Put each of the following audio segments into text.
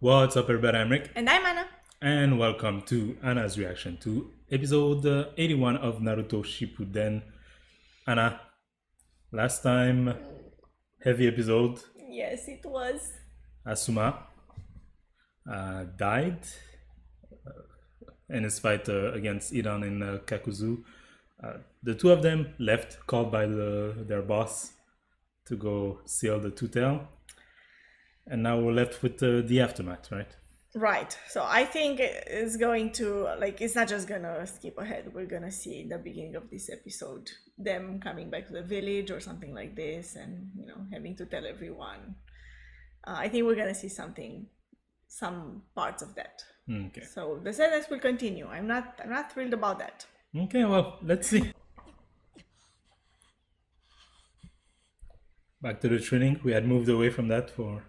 What's up, everybody? I'm Rick, And I'm Anna. and welcome to Anna's reaction to episode 81 of Naruto Shippuden. Anna, last time, heavy episode. Yes, it was. Asuma died in his fight against Iran in Kakuzu. The two of them left, called by their boss to go seal the two-tail. And now we're left with the aftermath, right? Right. So I think it's going to, it's not just gonna skip ahead. We're gonna see in the beginning of this episode them coming back to the village or something like this and, having to tell everyone. I think we're gonna see some parts of that. Okay. So the sadness will continue. I'm not thrilled about that. Okay, well, let's see. Back to the training. We had moved away from that for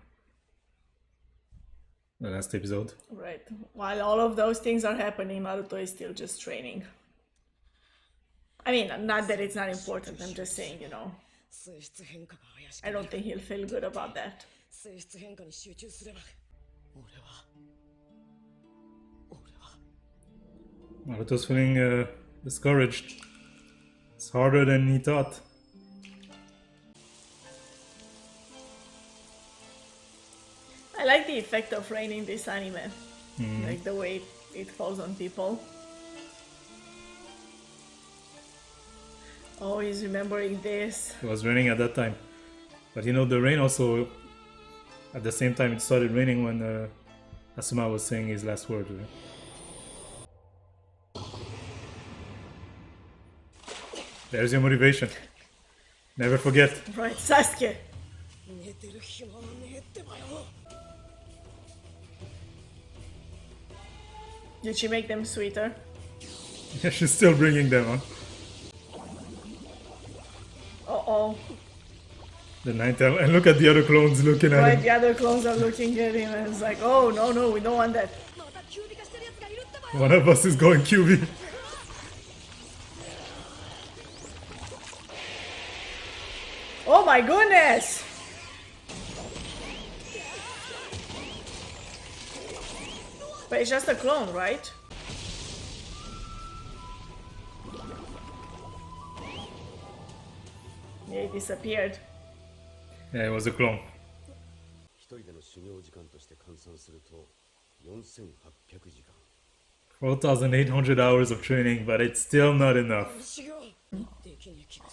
the last episode. Right. While all of those things are happening, Naruto is still just training. I mean, not that it's not important. I'm just saying, I don't think he'll feel good about that. Naruto's feeling discouraged. It's harder than he thought. I like the effect of rain in this anime. Like the way it falls on people. Oh, he's remembering this. It was raining at that time. But the rain also, at the same time it started raining when Asuma was saying his last word. Right? There's your motivation. Never forget. Right, Sasuke. Did she make them sweeter? Yeah, she's still bringing them, huh? Uh-oh. The ninth time. And look at the other clones looking at Right, him. the other clones are looking at him and it's like, oh, no, we don't want that. One of us is going QB. Oh my goodness! But it's just a clone, right? Yeah, it disappeared. Yeah, it was a clone. 4,800 hours of training, but it's still not enough.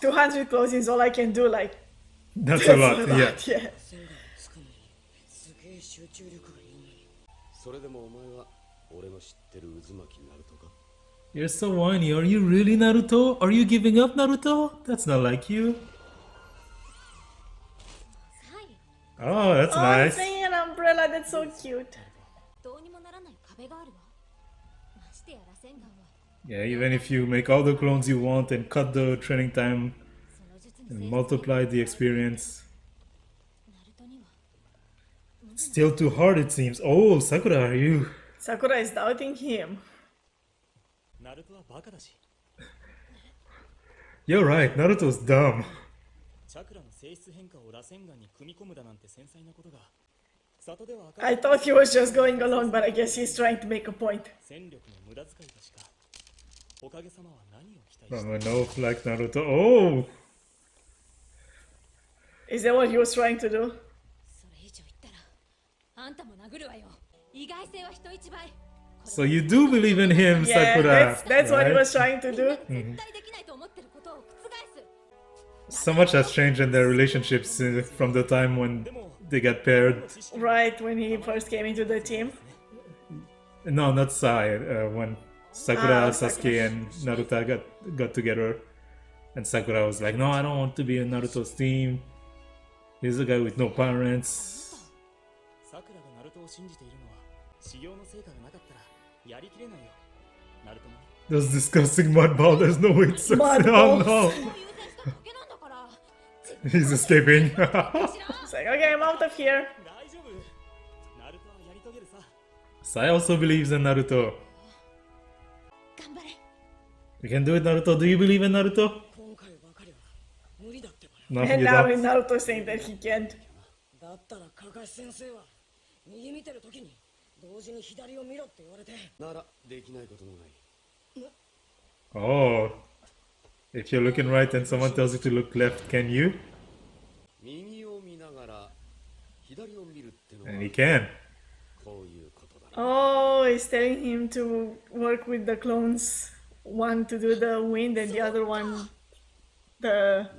200 clones is all I can do, like... That's a lot, yeah. Yeah. You're so whiny. Are you really Naruto? Are you giving up, Naruto? That's not like you. Oh, that's Oh, nice. it's saying an umbrella, that's so cute. Yeah, even if you make all the clones you want and cut the training time and multiply the experience, it's still too hard, it seems. Oh, Sakura, are you? Sakura is doubting him. You're right, Naruto's dumb. I thought he was just going along, but I guess he's trying to make a point. From an oaf like Naruto. Oh! Is that what he was trying to do? So you do believe in him, Yeah, Sakura. that's what he right? was trying to do. So much has changed in their relationships from the time when they got paired. Right, when he first came into the team. No, not Sai. When Sakura, Sakura. Sasuke, and Naruto got together, and Sakura was like, "No, I don't want to be in Naruto's team. He's a guy with no parents." Those disgusting mud ball. There's no way it's Mud Oh balls. no! He's escaping. It's like, okay, I'm out of here. Sai also believes in Naruto. You can do it, Naruto. Do you believe in Naruto? No, And you now don't. Naruto saying that he can't. だったらカカシ先生は右見てる時に Oh, if you're looking right and someone tells you to look left, can you? And he can. Oh, he's telling him to work with the clones. One to do the wind and the other one the...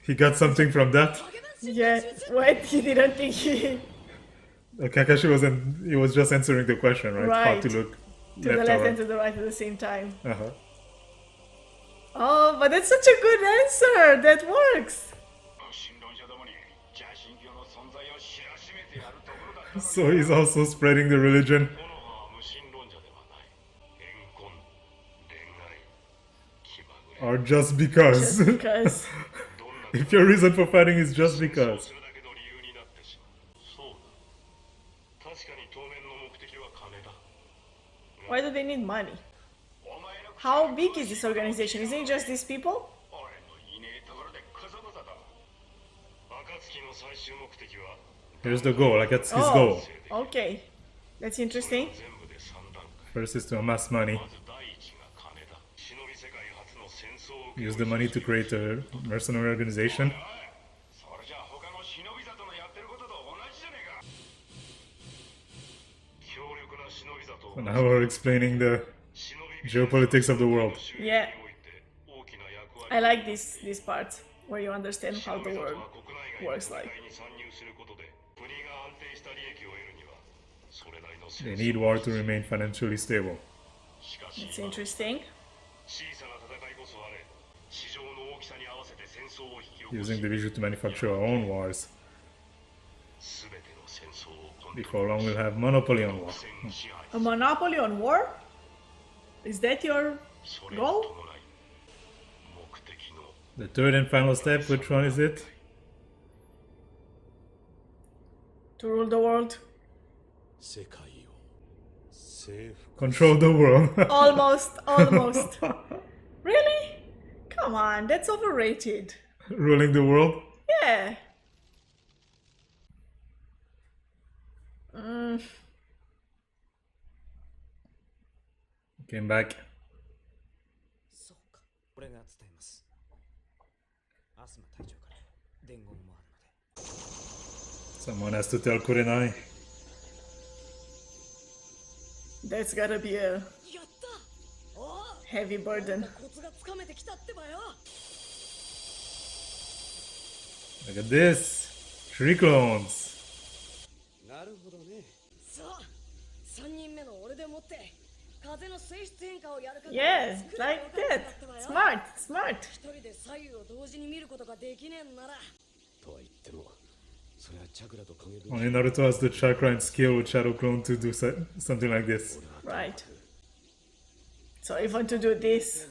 He got something from that. Yeah, what? He didn't think he... Kakashi wasn't. He was just answering the question, right? How Right. to look To the left and to the right at the same time. Uh-huh. Oh, but that's such a good answer. That works. So he's also spreading the religion. Or just because. Just because. If your reason for fighting is just because. Why do they need money? How big is this organization? Isn't it just these people? Here's the goal. Like that's his goal. Okay. That's interesting. First is to amass money. Use the money to create a mercenary organization. So now we're explaining the geopolitics of the world. Yeah. I like this part where you understand how the world works like. They need war to remain financially stable. It's interesting. Using the visual to manufacture our own wars. Before long we'll have monopoly on war. A monopoly on war? Is that your goal? The third and final step, which one is it? To rule the world? Control the world. Almost. Really? Come on, that's overrated. Ruling the world? Yeah. Came back. Someone has to tell Kurenai. That's gotta be a heavy burden. Look at this. 3 clones. Yeah, like that. Smart. Only Naruto has the chakra and skill with Shadow Clone to do something like this. Right. So even to do this,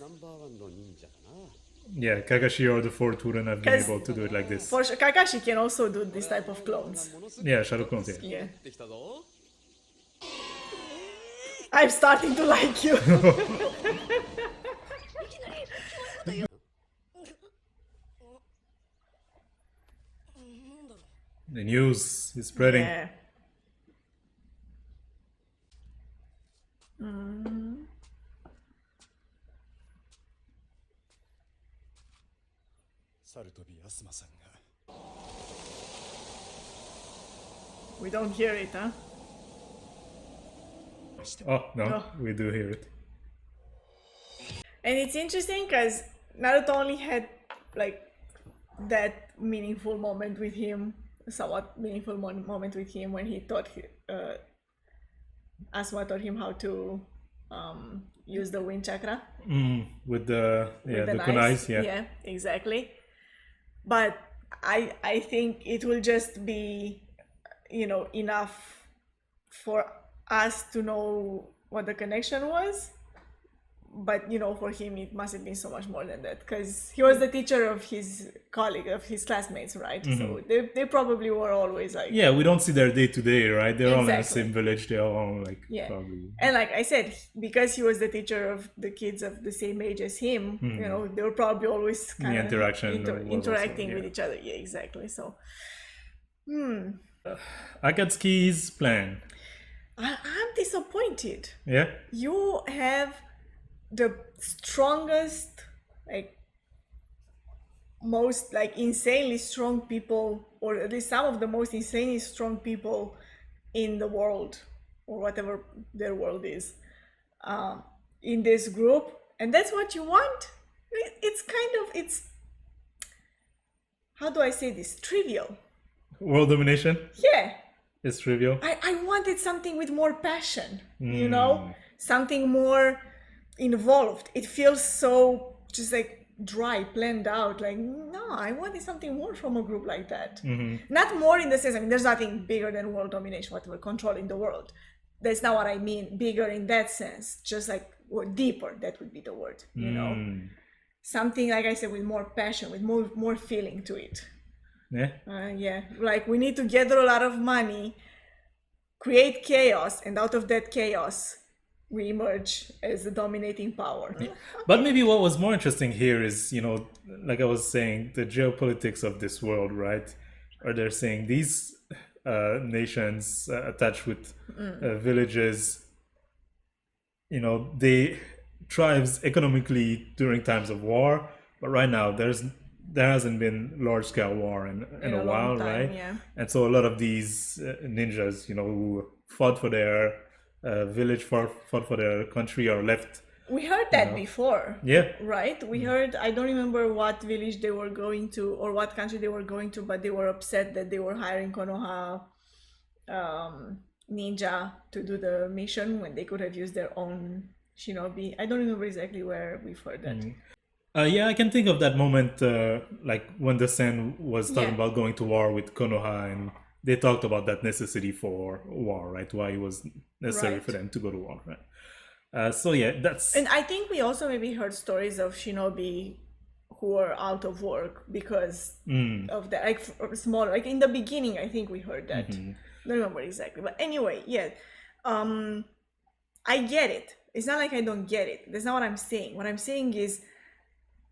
Yeah, Kakashi or the 4th wouldn't have been 'Cause- able to do it like this. for sure, Kakashi can also do this type of clones. Yeah, Shadow Clones, yeah. Yeah. I'm starting to like you. The news is spreading. Yeah. We don't hear it, huh? Oh, no, No. we do hear it. And it's interesting because Naruto only had like that meaningful moment with him, somewhat meaningful moment with him when he taught Asuma taught him how to use the wind chakra. With the With the kunais, knives. yeah. Yeah, exactly. But I think it will just be, enough for us to know what the connection was. But for him it must have been so much more than that, because he was the teacher of his colleague, of his classmates, right? So they probably were always like, Yeah, we don't see their day to day, right? They're all in the Exactly. same village. They're all like yeah. probably. And like I said, because he was the teacher of the kids of the same age as him, they were probably always kind of interaction was also, interacting with yeah. each other. Yeah, exactly. So Akatsuki's plan. I'm disappointed. Yeah. You have the strongest, like most like insanely strong people, or at least some of the most insanely strong people in the world, or whatever their world is, in this group, and that's what you want. It's kind of, it's, how do I say this, trivial. World domination Yeah, is trivial. I wanted something with more passion, you know, something more involved. It feels so just like dry, planned out. Like, no, I wanted something more from a group like that. Not more in the sense, I mean, there's nothing bigger than world domination, whatever, controlling the world. That's not what I mean, bigger in that sense. Just like, or deeper, that would be the word, you know? Something, like I said, with more passion, with more feeling to it. Yeah. Yeah, like we need to gather a lot of money, create chaos, and out of that chaos, we emerge as the dominating power. Yeah. But maybe what was more interesting here is, you know, like I was saying, the geopolitics of this world, right? Or they're saying these nations attached with villages, you know, they thrives economically during times of war, but right now there hasn't been large scale war in a while, long time, right? yeah. And so a lot of these ninjas, you know, who fought for their village, fought for their country, are left. We heard that before. Yeah. Right? We heard, I don't remember what village they were going to or what country they were going to, but they were upset that they were hiring Konoha ninja to do the mission when they could have used their own shinobi. I don't remember exactly where we've heard that. Yeah, I can think of that moment, like when the Sen was talking Yeah. about going to war with Konoha, and they talked about that necessity for war, right? Why it was necessary Right. for them to go to war, right? So yeah, that's And I think we also maybe heard stories of shinobi who were out of work because of that, like smaller, like in the beginning, I think we heard that. I don't remember exactly, but anyway, yeah. I get it. It's not like I don't get it. That's not what I'm saying. What I'm saying is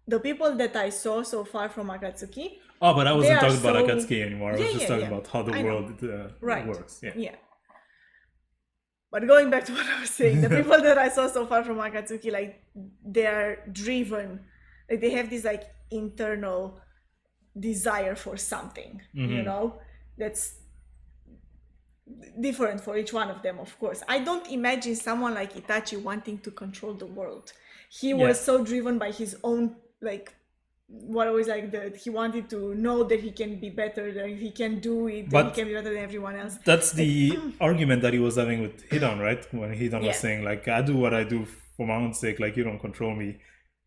the people that I saw so far from Akatsuki. Oh, but I wasn't they are talking about so- Akatsuki anymore. I was Yeah, just yeah, talking yeah. about how the I know. world Right. works. Yeah. Yeah. But going back to what I was saying, the people that I saw so far from Akatsuki, like they are driven, like they have this like internal desire for something, you know, that's different for each one of them, of course. I don't imagine someone like Itachi wanting to control the world. He was so driven by his own, like, what I was like, that he wanted to know that he can be better, that he can do it, that But he can be better than everyone else. That's the argument that he was having with Hidan, right? When Hidan Yeah. was saying, like, I do what I do for my own sake, like, you don't control me.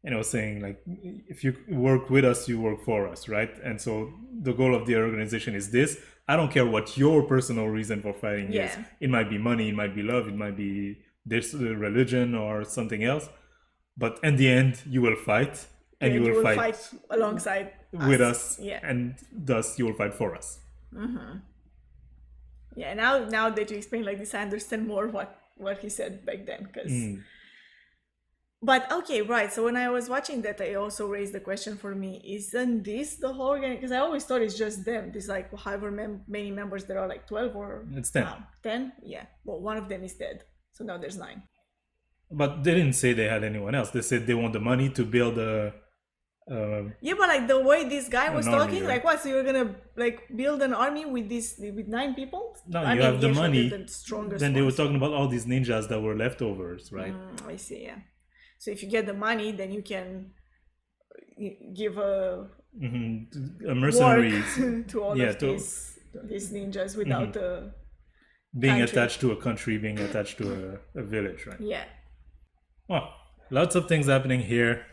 And I was saying, like, if you work with us, you work for us, right? And so the goal of the organization is this. I don't care what your personal reason for fighting is. Yeah. It might be money, it might be love, it might be this religion or something else. But in the end, you will fight, and you will fight alongside with us, Yeah. and thus you will fight for us. Yeah, now that you explain like this, I understand more what he said back then. But okay, right. So when I was watching that, I also raised the question for me: isn't this the whole organization? Because I always thought it's just them. This like however many members there are, like 12 or It's 10. 10. Yeah. Well, one of them is dead, so now there's 9. But they didn't say they had anyone else. They said they want the money to build a. Yeah, but like the way this guy was An army, talking, right? like what? So you're gonna like build an army with 9 people? No, I you mean, have the yeah, sure, money. they're the strongest Then they were ones. talking about all these ninjas that were leftovers, right? I see. Yeah. So if you get the money, then you can give a Mercenaries work to all Yeah, of to- these ninjas without being country. attached to a country, being attached to a village, right? yeah. Well, lots of things happening here.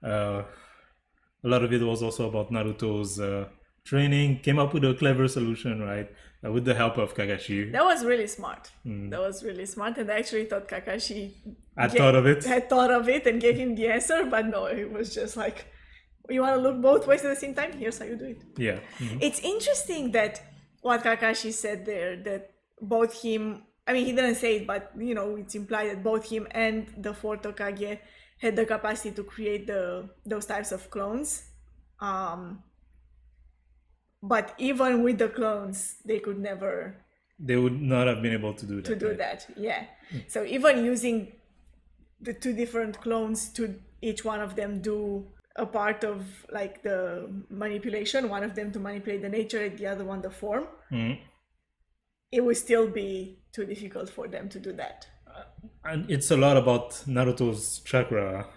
A lot of it was also about Naruto's training. Came up with a clever solution, right? With the help of Kakashi. That was really smart. That was really smart, and I actually thought Kakashi I thought of it. had thought of it and gave him the answer, but no, it was just like, you want to look both ways at the same time? Here's how you do it. Yeah. It's interesting that what Kakashi said there, that both him, I mean, he didn't say it, but, you know, it's implied that both him and the fourth Hokage had the capacity to create those types of clones. But even with the clones, they could never they would not have been able to do that. to do right? that. Yeah. So even using the two different clones to each one of them do a part of like the manipulation, one of them to manipulate the nature and the other one the form, it would still be too difficult for them to do that. And it's a lot about Naruto's chakra.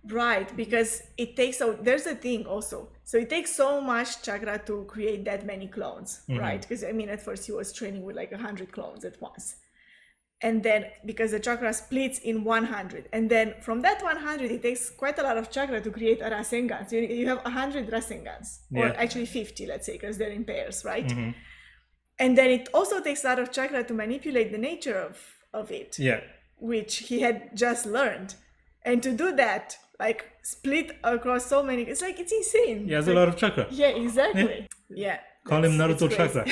Right, because it takes, so there's a thing also. So it takes so much chakra to create that many clones, right? Because I mean, at first he was training with like 100 clones at once. And then because the chakra splits in 100, and then from that 100, it takes quite a lot of chakra to create a Rasengan. So you have 100 Rasengans, or actually 50, let's say, because they're in pairs, right? And then it also takes a lot of chakra to manipulate the nature of it, which he had just learned. And to do that, like split across so many, it's like, it's insane. He has a lot of chakra. Yeah, exactly. Yeah. Call him Naruto Chakra.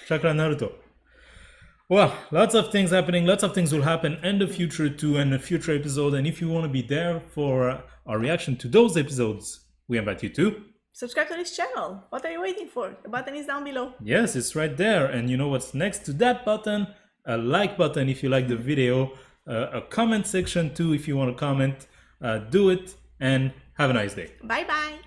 Chakra Naruto. Well, lots of things happening. Lots of things will happen in the future too, in a future episode. And if you want to be there for our reaction to those episodes, we invite you to subscribe to this channel. What are you waiting for? The button is down below. Yes, it's right there. And you know what's next to that button? A like button if you like the video, a comment section too if you want to comment. Do it, and have a nice day. Bye bye.